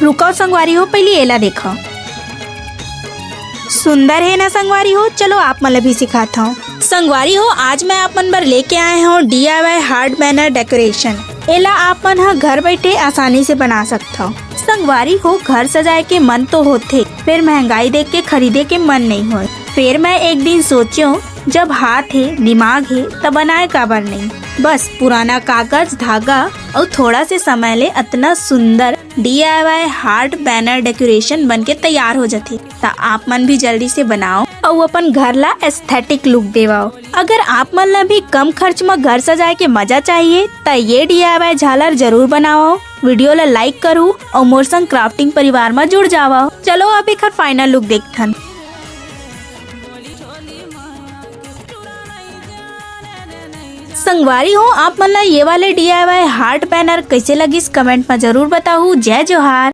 रुको संगवारी हो, पहले एला देखो। सुंदर है ना संगवारी हो, चलो आप मतलब भी सिखाता हूँ। संगवारी हो, आज मैं आप मन बर लेके आए हूँ DIY हार्ट बैनर डेकोरेशन। एला आप मन ह घर बैठे आसानी से बना सकता हो। संगवारी हो, घर सजाए के मन तो होते, फिर महंगाई देख के खरीदे के मन नहीं हो। फिर मैं एक दिन सोचो, जब हाथ है दिमाग है तब बनाए काबर नहीं। बस पुराना कागज धागा और थोड़ा से समय ले इतना सुंदर DIY हार्ट बैनर डेकोरेशन बन के तैयार हो जाती। तो आप मन भी जल्दी से बनाओ और अपन घर ला एस्थेटिक लुक देवाओ। अगर आप मन ला भी कम खर्च में घर सजाए के मजा चाहिए तो ये DIY झालर जरूर बनाओ। वीडियो ला लाइक करू और मोर संग क्राफ्टिंग परिवार में जुड़ जाओ। चलो अब एक फाइनल लुक देखथन। संगवारी हो, आप मन ला ये वाले DIY हार्ट बैनर कैसे लगिस कमेंट में जरूर बताओ। जय जोहार।